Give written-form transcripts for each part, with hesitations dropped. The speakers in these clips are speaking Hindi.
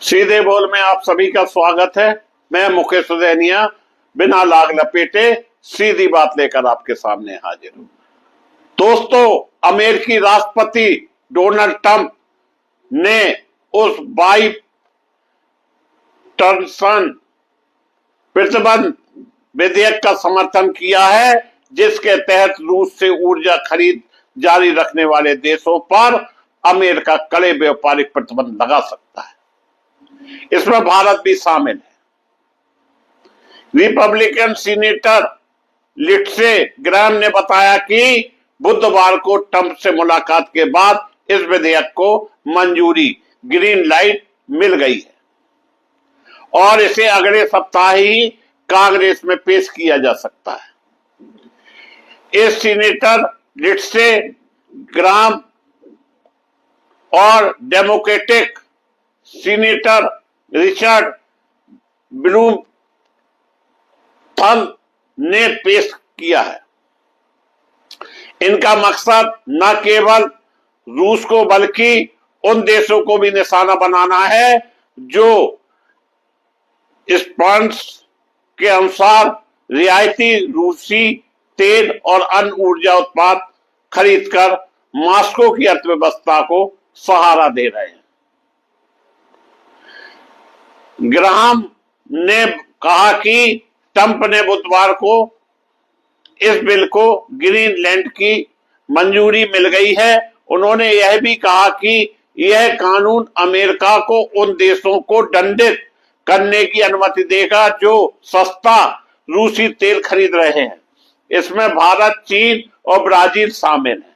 सीधे बोल में आप सभी का स्वागत है। मैं मुकेश सुदैनिया बिना लाग लपेटे सीधी बात लेकर आपके सामने हाजिर हूं। दोस्तों, अमेरिकी राष्ट्रपति डोनाल्ड ट्रंप ने उस बाइटर्सन प्रतिबंध विधेयक का समर्थन किया है जिसके तहत रूस से ऊर्जा खरीद जारी रखने वाले देशों पर अमेरिका कड़े व्यापारिक प्रतिबंध लगा सकता है। इसमें भारत भी शामिल है। रिपब्लिकन सीनेटर लिंडसे ग्रैहम ने बताया कि बुधवार को ट्रंप से मुलाकात के बाद इस विधेयक को मंजूरी ग्रीन लाइट मिल गई है और इसे अगले सप्ताह ही कांग्रेस में पेश किया जा सकता है। इस सीनेटर लिंडसे ग्रैहम और डेमोक्रेटिक सीनेटर रिचर्ड ब्लूमथल ने पेश किया है। इनका मकसद न केवल रूस को बल्कि उन देशों को भी निशाना बनाना है जो स्पॉन्स के अनुसार रियायती रूसी तेल और अन्य ऊर्जा उत्पाद खरीदकर मॉस्को की अर्थव्यवस्था को सहारा दे रहे हैं। ग्राहम ने कहा कि ट्रंप ने बुधवार को इस बिल को ग्रीनलैंड की मंजूरी मिल गई है। उन्होंने यह भी कहा कि यह कानून अमेरिका को उन देशों को दंडित करने की अनुमति देगा जो सस्ता रूसी तेल खरीद रहे हैं। इसमें भारत, चीन और ब्राजील शामिल हैं।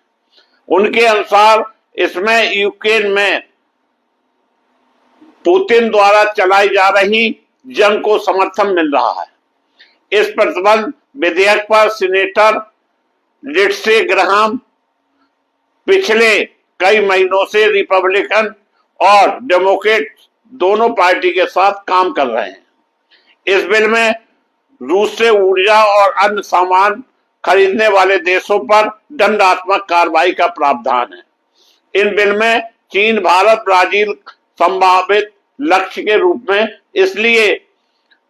उनके अनुसार इसमें यूक्रेन में पुतिन द्वारा चलाई जा रही जंग को समर्थन मिल रहा है। इस प्रतिबंध विधेयक पर सीनेटर लिंडसे ग्रैहम पिछले कई महीनों से रिपब्लिकन और डेमोक्रेट दोनों पार्टी के साथ काम कर रहे हैं। इस बिल में रूस से ऊर्जा और अन्य सामान खरीदने वाले देशों पर दंडात्मक कार्रवाई का प्रावधान है। इन बिल में चीन, भारत, ब्राजील संभावित लक्ष्य के रूप में इसलिए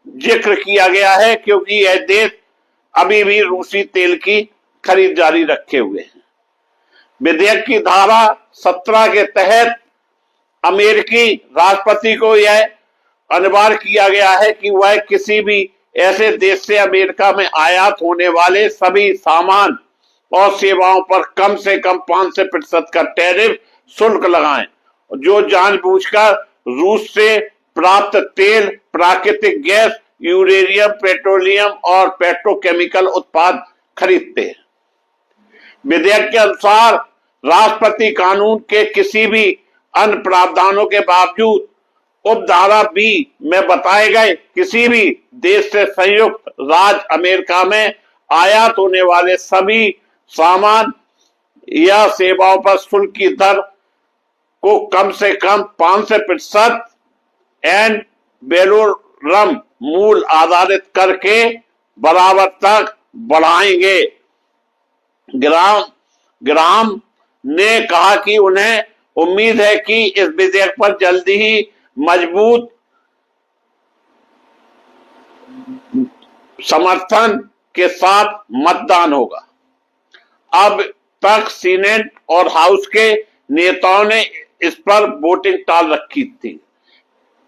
जिक्र किया गया है क्योंकि यह देश अभी भी रूसी तेल की खरीद जारी रखे हुए हैं। विधेयक की धारा 17 के तहत अमेरिकी राष्ट्रपति को यह अनिवार्य किया गया है कि वह किसी भी ऐसे देश से अमेरिका में आयात होने वाले सभी सामान और सेवाओं पर कम से कम 5% का टैरिफ शुल्क लगाएं जो जानबूझकर रूस से प्राप्त तेल, प्राकृतिक गैस, यूरेनियम, पेट्रोलियम और पेट्रोकेमिकल उत्पाद खरीदते हैं। विधेयक के अनुसार राष्ट्रपति कानून के किसी भी अन्य प्रावधानों के बावजूद उपधारा बी में बताए गए किसी भी देश से संयुक्त राज्य अमेरिका में आयात होने वाले सभी सामान या सेवाओं पर शुल्क की दर को कम से कम 5% एंड वेलोरम मूल आधारित करके बराबर तक बढ़ाएंगे। ग्राहम ने कहा कि उन्हें उम्मीद है कि इस विधेयक पर जल्दी ही मजबूत समर्थन के साथ मतदान होगा। अब तक सीनेट और हाउस के नेताओं ने इस पर वोटिंग टाल रखी थी।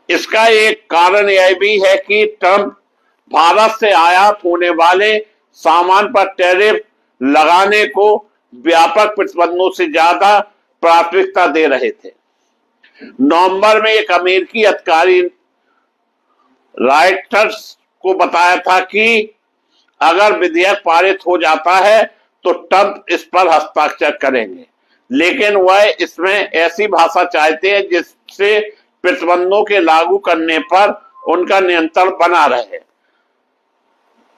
इसका एक कारण यह भी है कि ट्रंप भारत से आयात होने वाले सामान पर टैरिफ लगाने को व्यापक प्रतिबंधों से ज्यादा प्राथमिकता दे रहे थे। नवंबर में एक अमेरिकी अधिकारी रॉयटर्स को बताया था कि अगर विधेयक पारित हो जाता है तो ट्रंप इस पर हस्ताक्षर करेंगे, लेकिन वह इसमें ऐसी भाषा चाहते हैं जिससे प्रतिबंधों के लागू करने पर उनका नियंत्रण बना रहे।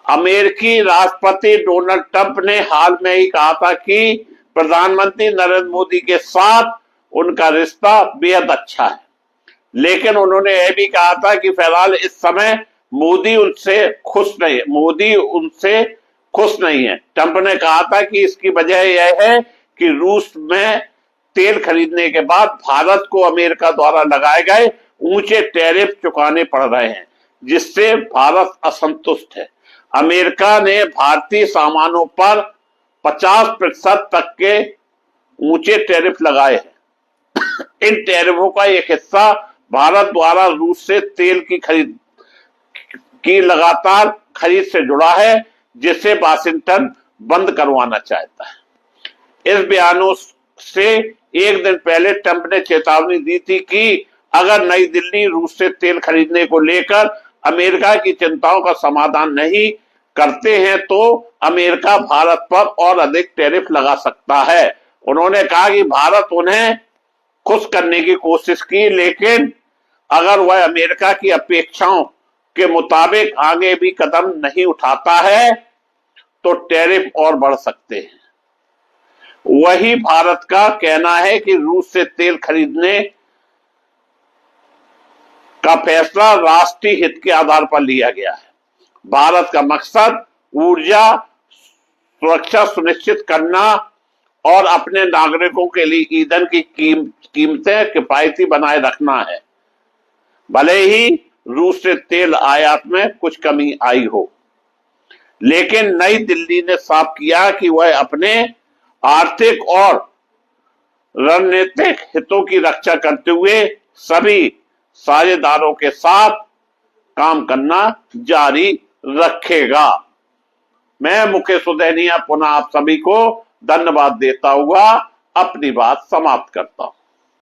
अमेरिकी राष्ट्रपति डोनाल्ड ट्रंप ने हाल में ही कहा था कि प्रधानमंत्री नरेंद्र मोदी के साथ उनका रिश्ता बेहद अच्छा है, लेकिन उन्होंने यह भी कहा था कि फिलहाल इस समय मोदी उनसे खुश नहीं है। ट्रंप ने कहा था कि इसकी वजह यह है कि रूस में तेल खरीदने के बाद भारत को अमेरिका द्वारा लगाए गए ऊंचे टैरिफ चुकाने पड़ रहे हैं, जिससे भारत असंतुष्ट है। अमेरिका ने भारतीय सामानों पर 50% तक के ऊंचे टैरिफ लगाए हैं। इन टैरिफों का एक हिस्सा भारत द्वारा रूस से तेल की लगातार खरीद से जुड़ा है, जिसे वाशिंगटन बंद करवाना चाहता है। इस बयानों से एक दिन पहले ट्रंप ने चेतावनी दी थी कि अगर नई दिल्ली रूस से तेल खरीदने को लेकर अमेरिका की चिंताओं का समाधान नहीं करते हैं तो अमेरिका भारत पर और अधिक टैरिफ लगा सकता है। उन्होंने कहा कि भारत उन्हें खुश करने की कोशिश की, लेकिन अगर वह अमेरिका की अपेक्षाओं के मुताबिक आगे भी कदम नहीं उठाता है तो टैरिफ और बढ़ सकते हैं। वही भारत का कहना है कि रूस से तेल खरीदने का फैसला राष्ट्रीय हित के आधार पर लिया गया है। भारत का मकसद ऊर्जा सुरक्षा सुनिश्चित करना और अपने नागरिकों के लिए ईंधन की कीमतें किफायती बनाए रखना है, भले ही रूस से तेल आयात में कुछ कमी आई हो। लेकिन नई दिल्ली ने साफ किया कि वह अपने आर्थिक और रणनीतिक हितों की रक्षा करते हुए सभी साझेदारों के साथ काम करना जारी रखेगा। मैं मुकेश सुदैनिया पुनः आप सभी को धन्यवाद देता हुआ अपनी बात समाप्त करता हूं।